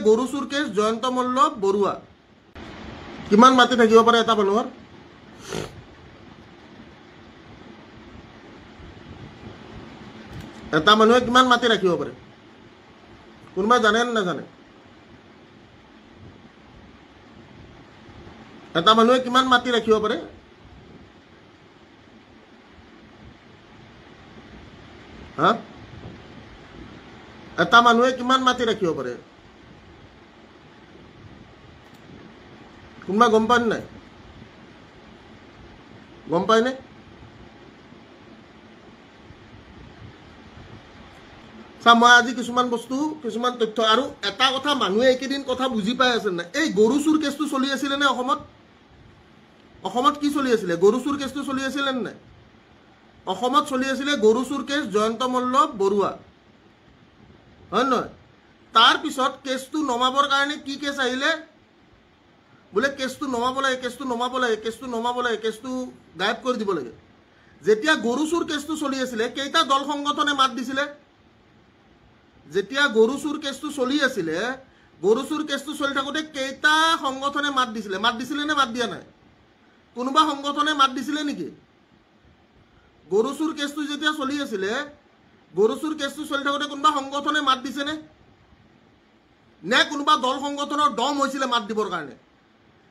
গৰু চুৰ কেছ জয়ন্ত মল্ল বৰুৱা কিমান মাটি থাকিব পাৰে এটা মানুহৰ এটা মানুহে কিমান মাটি ৰাখিব পাৰে কোনোবা জানে নে নাজানে এটা মানুহে কিমান মাটি ৰাখিব পাৰে হা এটা মানুহে কিমান মাটি ৰাখিব পাৰে কোনোবা গম পায় নাই গম পায় নে মই আজি কিছুমান বস্তু কিছুমান তথ্য আৰু এটা কথা মানুহে এইকেইদিন কথা বুজি পাই আছে না এই গৰু চুৰ কেছটো চলি আছিল নে অসমত কি চলি আছিল গৰু চুৰ কেছটো চলি আছিল নে নাই অসমত চলি আছিল গৰু চুৰ কেছ জয়ন্ত মল্ল বৰুৱা হয় নহয় তাৰ পিছত কেছটো নমাবৰ কাৰণে কি কেছ আহিলে বোলে কেছটো নমাব লাগে কেছটো গায়ব কৰি দিব লাগে যেতিয়া গৰু চুৰ কেছটো চলি আছিল কেইটা দল সংগঠনে মাত দিছিলে যেতিয়া গৰু চুৰ কেছটো চলি আছিল গৰু চুৰ কেছটো চলি থাকোতে কেইটা সংগঠনে মাত দিছিলে নে মাত দিয়া নাই কোনোবা সংগঠনে মাত দিছিলে নেকি গৰু চুৰ কেছটো যেতিয়া চলি আছিল গৰু চুৰ কেছটো চলি থাকোতে কোনোবা সংগঠনে মাত দিছে নে কোনোবা দল সংগঠনৰ দম হৈছিল মাত দিবৰ কাৰণে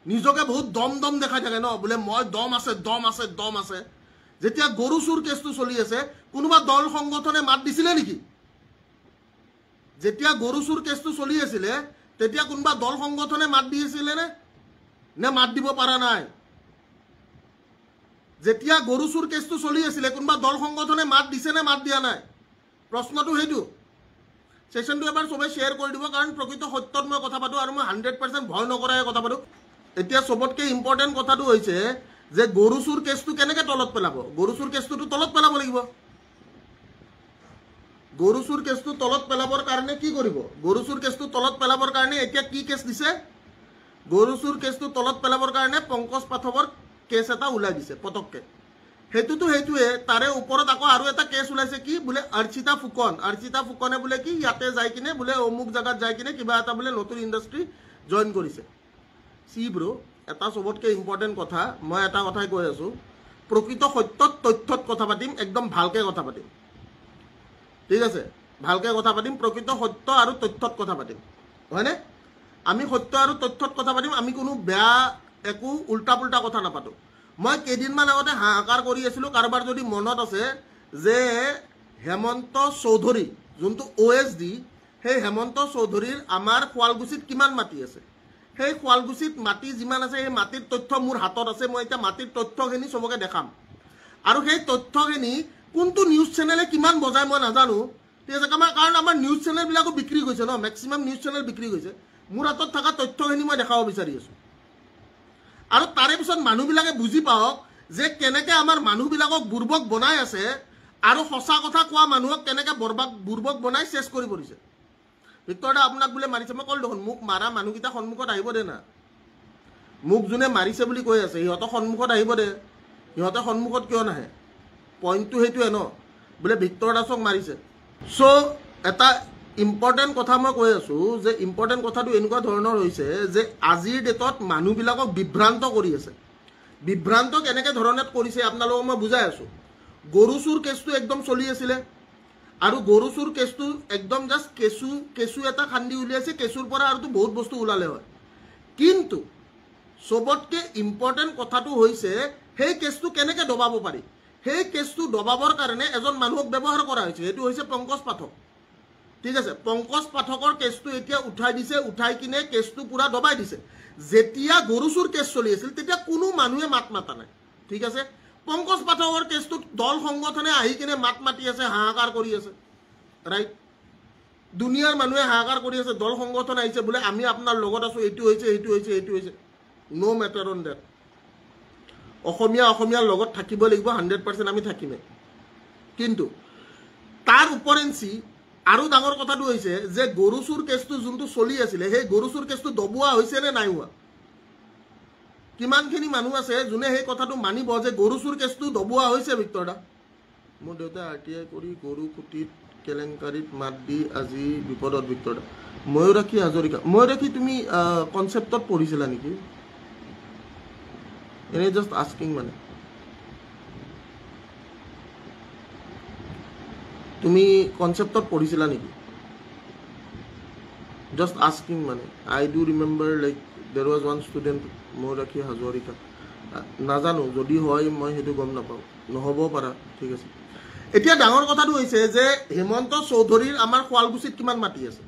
নিজকে বহুত দম দেখাই থাকে ন বোলে মই দম আছে যেতিয়া গৰু চুৰ কেছটো চলি আছে কোনোবা দল সংগঠনে মাত দিছিলে নেকি যেতিয়া গৰু চুৰ কেছটো চলি আছিল তেতিয়া কোনোবা দল সংগঠনে মাত দিছিল নে মাত দিব পৰা নাই যেতিয়া গৰু চুৰ কেছটো চলি আছিল কোনোবা দল সংগঠনে মাত দিছে নে মাত দিয়া নাই প্ৰশ্নটো হেতু সেশনটো এবাৰ সবে শেয়াৰ কৰি দিব কাৰণ প্ৰকৃত সত্যত মই কথা পাতো আৰু মই 100% ভয় নকৰায় কথা পাতো এতিয়া সবতকৈ ইম্পৰ্টেন্ট কথাটো হৈছে যে গৰু চুৰ কেছটো কেনেকৈ তলত পেলাব গৰু চুৰ কেছটো তলত পেলাব লাগিব গৰু চুৰ কেছটো তলত পেলাবৰ কাৰণে কি কৰিব গৰু চুৰ কেছটো তলত পেলাবৰ কাৰণে এতিয়া কি কেছ দিছে গৰু চুৰ কেছটো তলত পেলাবৰ কাৰণে পংকজ পাঠকৰ কেছ এটা ওলাই দিছে পটককে হেতুৱে তাৰে ওপৰত আকৌ আৰু এটা কেছ ওলাইছে কি বোলে অৰ্চিতা ফুকনে বোলে কি ইয়াতে যাই কিনে বোলে অমুক জাগাত যাই কিনে কিবা এটা বোলে নতুন ইণ্ডাষ্ট্ৰি জইন কৰিছে সি ব্ৰো এটা সবতকৈ ইম্পৰ্টেন্ট কথা মই এটা কথাই কৈ আছো প্ৰকৃত সত্যত তথ্যত কথা পাতিম একদম ভালকে কথা পাতিম ঠিক আছে ভালকে কথা পাতিম প্ৰকৃত সত্য আৰু তথ্যত কথা পাতিম হয়নে আমি সত্য আৰু তথ্যত কথা পাতিম আমি কোনো বেয়া একো উল্টা পুল্টা কথা নাপাতো মই কেইদিনমান আগতে হাহাকাৰ কৰি আছিলোঁ কাৰোবাৰ যদি মনত আছে যে হেমন্ত চৌধুৰী যোনটো OSD সেই হেমন্ত চৌধুৰীৰ আমাৰ শুৱালকুছিত কিমান মাটি আছে সেই শুৱালকুছিত মাটি যিমান আছে সেই মাটিৰ তথ্য মোৰ হাতত আছে মই এতিয়া মাটিৰ তথ্যখিনি সবকে দেখাম আৰু সেই তথ্যখিনি কোনটো নিউজ চেনেলে কিমান বজায় মই নাজানো ঠিক আছে কাৰণ আমাৰ নিউজ চেনেলবিলাকো বিক্ৰী গৈছে ন মেক্সিমাম নিউজ চেনেল বিক্ৰী গৈছে মোৰ হাতত থকা তথ্যখিনি মই দেখাব বিচাৰি আছোঁ আৰু তাৰে পিছত মানুহবিলাকে বুজি পাওক যে কেনেকৈ আমাৰ মানুহবিলাকক বুৰ্বক বনাই আছে আৰু সঁচা কথা কোৱা মানুহক কেনেকৈ বুৰ্বক বনাই চেছ কৰি পৰিছে ভিক্টৰ দা আপোনাক বোলে মাৰিছে মই কল দেখোন মোক মাৰা মানুহকেইটা সন্মুখত আহিব দে না মোক যোনে মাৰিছে বুলি কৈ আছে সিহঁতৰ সন্মুখত আহিব দে সিহঁতে সন্মুখত কিয় নাহে পইণ্টটো সেইটোৱে ন বোলে ভিক্টৰ দাসক মাৰিছে চ' এটা ইম্পৰ্টেন্ট কথা মই কৈ আছোঁ যে ইম্পৰ্টেন্ট কথাটো এনেকুৱা ধৰণৰ হৈছে যে আজিৰ ডেটত মানুহবিলাকক বিভ্ৰান্ত কৰি আছে বিভ্ৰান্ত কেনেকৈ ধৰণত কৰিছে আপোনালোকক মই বুজাই আছোঁ গৰু চুৰ কেছটো একদম চলি আছিলে আৰু গৰু চুৰ কেছটো একদম জাষ্ট কেঁচু এটা খান্দি উলিয়াইছে কেঁচুৰ পৰা আৰুতো বহুত বস্তু ওলালে হয় কিন্তু সবতকৈ ইম্পৰ্টেন্ট কথাটো হৈছে সেই কেছটো কেনেকৈ দবাব পাৰি সেই কেছটো দবাবৰ কাৰণে এজন মানুহক ব্যৱহাৰ কৰা হৈছে সেইটো হৈছে পংকজ পাঠক ঠিক আছে পংকজ পাঠকৰ কেছটো এতিয়া উঠাই দিছে উঠাই কিনে কেছটো পুৰা দবাই দিছে যেতিয়া গৰু চুৰ কেছ চলি আছিল তেতিয়া কোনো মানুহে মাত মাতা নাই ঠিক আছে পংকজ পাঠকৰ কেছটো দল সংগঠনে আহি কিনে মাত মাতি আছে হাহাকাৰ কৰি আছে ৰাইট দুনিয়াৰ মানুহে হাহাকাৰ কৰি আছে দল সংগঠন আহিছে বোলে আমি আপোনাৰ লগত আছো এইটো হৈছে নো মেটাৰ অন ডেট অসমীয়াৰ লগত থাকিব লাগিব 100% আমি থাকিমে কিন্তু তাৰ উপৰেঞ্চি আৰু ডাঙৰ কথাটো হৈছে যে গৰু চুৰ কেছটো যোনটো চলি আছিল সেই গৰু চুৰ কেছটো দবুৱা হৈছে নে নাই হোৱা কিমানখিনি মানুহ আছে যোনে সেই কথাটো মানিব যে গৰু চুৰ কেছটো দবুৱা হৈছে ভিক্টৰ দা মোৰ দেউতা RTI কৰি গৰু খুটিত কেলেংকাৰীত মাত দি আজি বিপদত ভিক্টৰ দা ময়ূৰাক্ষী হাজৰিকা ময়ূৰাক্ষী তুমি কনচেপ্টত পঢ়িছিলা নেকি এনে জাষ্ট আস্কিং মানে তুমি কনসেপ্টত পঢ়িছিলা নেকি জাস্ট আস্কিং মানে আই ডু ৰিমেম্বাৰ লাইক দেৰ was one student Mayurakshi Hazarika নাজানো যদি হয় মই সেইটো গম নাপাওঁ নহ'ব পাৰা ঠিক আছে এতিয়া ডাঙৰ কথাটো হৈছে যে হেমন্ত চৌধুৰীৰ আমাৰ শুৱালকুছিত কিমান মাটি আছে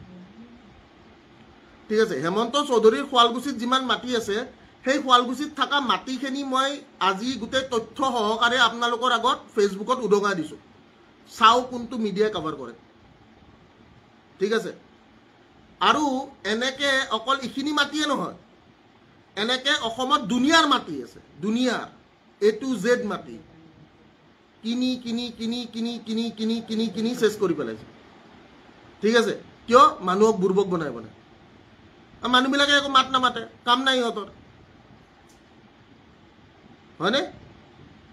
ঠিক আছে হেমন্ত চৌধুৰীৰ শুৱালকুছিত যিমান মাটি আছে সেই শুৱালকুছিত থকা মাটিখিনি মই আজি গোটেই তথ্য সহকাৰে আপোনালোকৰ আগত ফেচবুকত উদঙাই দিছোঁ চাও কোনটো মিডিয়াই কভাৰ কৰে ঠিক আছে আৰু এনেকে অকল ইখিনি মাটিয়ে নহয় এনেকে অসমত দুনিয়াৰ মাটি আছে দুনিয়াৰ এ টু জেড মাটি কিনি কিনি কিনি কিনি কিনি কিনি কিনি কিনি শেষ কৰি পেলাইছে ঠিক আছে কিয় মানুহক বুৰ্বক বনাই বনাই মানুহবিলাকে একো মাত নামাতে কাম নাই ইহঁতৰ হয়নে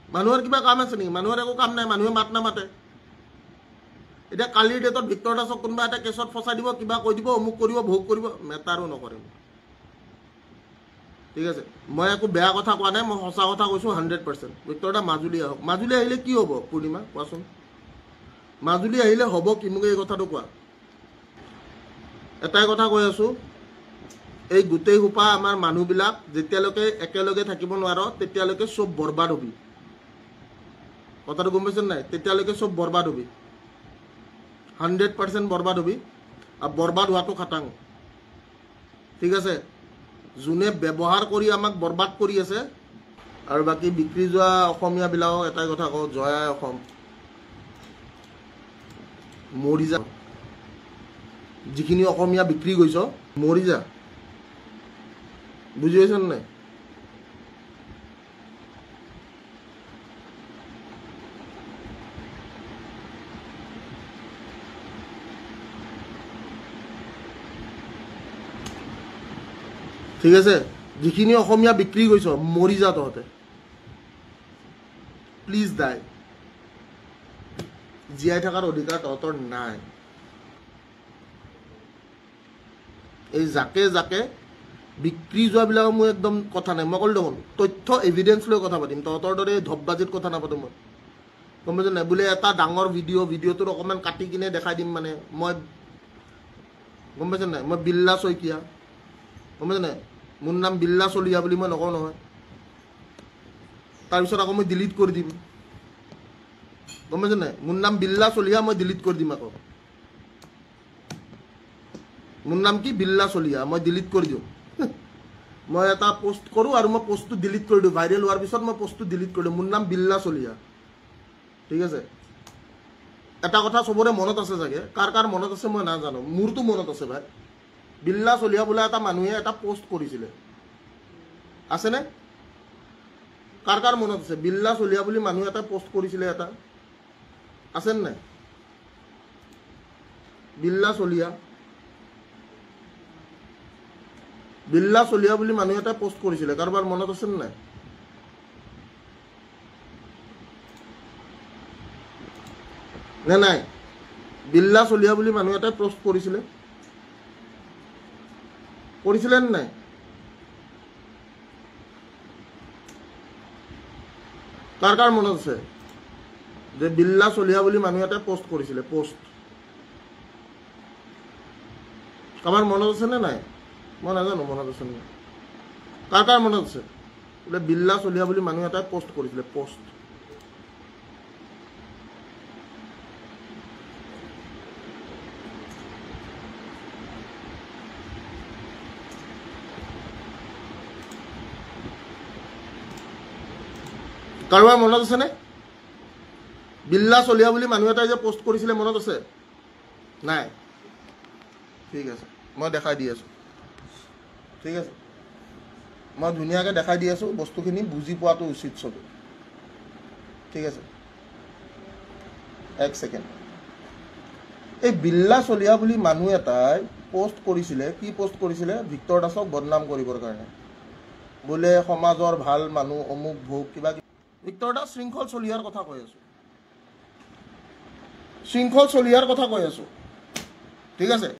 মানুহৰ কিবা কাম আছে নেকি মানুহৰ একো কাম নাই মানুহে মাত নামাতে এতিয়া কালিৰ ডেটত ভিক্টৰ দাসক কোনোবা এটা কেছত ফচাই দিব কিবা কৈ দিব অমুক কৰিব ভোগ কৰিব মেটাৰো নকৰে ঠিক আছে মই একো বেয়া কথা কোৱা নাই মই সঁচা কথা কৈছোঁ 100% ভিক্টৰ দা মাজুলী আহক মাজুলী আহিলে কি হ'ব পূৰ্ণিমা কোৱাচোন মাজুলী আহিলে হ'ব কি মোক এই কথাটো কোৱা এটাই কথা কৈ আছোঁ এই গোটেই সোপা আমাৰ মানুহবিলাক যেতিয়ালৈকে একেলগে থাকিব নোৱাৰো তেতিয়ালৈকে চব বৰবাদ হবি কথাটো গম পাইছেনে নাই তেতিয়ালৈকে চব বৰবাদ হবি 100% বৰবাদ হবি আৰু বৰবাদ হোৱাটো খাটাং ঠিক আছে যোনে ব্যৱহাৰ কৰি আমাক বৰবাদ কৰি আছে আৰু বাকী বিক্ৰী যোৱা অসমীয়াবিলাকক এটাই কথা কওঁ জয় অসম মৰি যা যিখিনি অসমীয়া বিক্ৰী গৈছ মৰি যা বুজি পাইছ নাই ঠিক আছে যিখিনি অসমীয়া বিক্ৰী গৈছ মৰি যা তহঁতে প্লিজ দাই জীয়াই থকাৰ অধিকাৰ তহঁতৰ নাই এই জাকে জাকে বিক্ৰী যোৱাবিলাকৰ মোৰ একদম কথা নাই মই ক'লো দেখোন তথ্য এভিডেন্স লৈ কথা পাতিম তহঁতৰ দৰে ধপবাজিত কথা নাপাতো মই গম পাইছ নাই বোলে এটা ডাঙৰ ভিডিঅ'টোত অকণমান কাটি কিনে দেখাই দিম মানে মই গম পাইছ নাই মই বিল্লা শইকীয়া গম পাইছ নাই মোৰ নাম বিল্লা চলিয়া বুলি মই নকওঁ নহয় তাৰপিছত আকৌ মই ডিলিট কৰি দিম গম পাইছ নাই মোৰ নাম বিল্লা চলিয়া মই ডিলিট কৰি দিম আকৌ মোৰ নাম কি বিল্লা চলিয়া মই ডিলিট কৰি দিওঁ মই এটা পোষ্ট কৰোঁ আৰু মই পোষ্টটো ডিলিট কৰি দিওঁ ভাইৰেল হোৱাৰ পিছত মই পোষ্টটো ডিলিট কৰি দিওঁ মোৰ নাম বিল্লা চলিয়া ঠিক আছে এটা কথা চবৰে মনত আছে চাগে কাৰ কাৰ মনত আছে মই নাজানো মোৰতো মনত আছে ভাই বিল্লা চলিয়া বোলা এটা মানুহে এটা পোষ্ট কৰিছিলে আছেনে কাৰ কাৰ মনত আছে বিল্লা চলিয়া বুলি মানুহ এটা পোষ্ট কৰিছিলে এটা আছেনে নাই বিল্লা চলিয়া বুলি মানুহ এটা পোষ্ট কৰিছিলে কাৰোবাৰ মনত আছে নাই নে নাই বিল্লা চলিয়া বুলি মানুহ এটা পোষ্ট কৰিছিলে নে নাই কাৰ কাৰ মনত আছে যে বিল্লা চলিয়া বুলি মানুহ এটা পোষ্ট কৰিছিলে পোষ্ট কাৰোবাৰ মনত আছে নে নাই মই নাজানো মনত আছে নে কাৰ কাৰ মনত আছে বোলে বিল্লা চলিয়া বুলি মানুহ এটা পোষ্ট কৰিছিলে পোষ্ট কাৰোবাৰ মনত আছেনে বিল্লা চলিয়া বুলি মানুহ এটাই যে পোষ্ট কৰিছিলে মনত আছে নাই ঠিক আছে মই দেখাই দি আছোঁ ঠিক আছে মই ধুনীয়াকৈ দেখাই দি আছোঁ বস্তুখিনি বুজি পোৱাটো উচিত চবে ঠিক আছে এক ছেকেণ্ড এই বিল্লা চলিয়া বুলি মানুহ এটাই পোষ্ট কৰিছিলে কি পোষ্ট কৰিছিলে ভিক্টৰ দাসক বদনাম কৰিবৰ কাৰণে বোলে সমাজৰ ভাল মানুহ অমুক ভোগ কিবা ভিক্টৰ দাস শৃংখল চলিয়াৰ কথা কৈ আছোঁ শৃংখল চলিয়াৰ কথা কৈ আছোঁ ঠিক আছে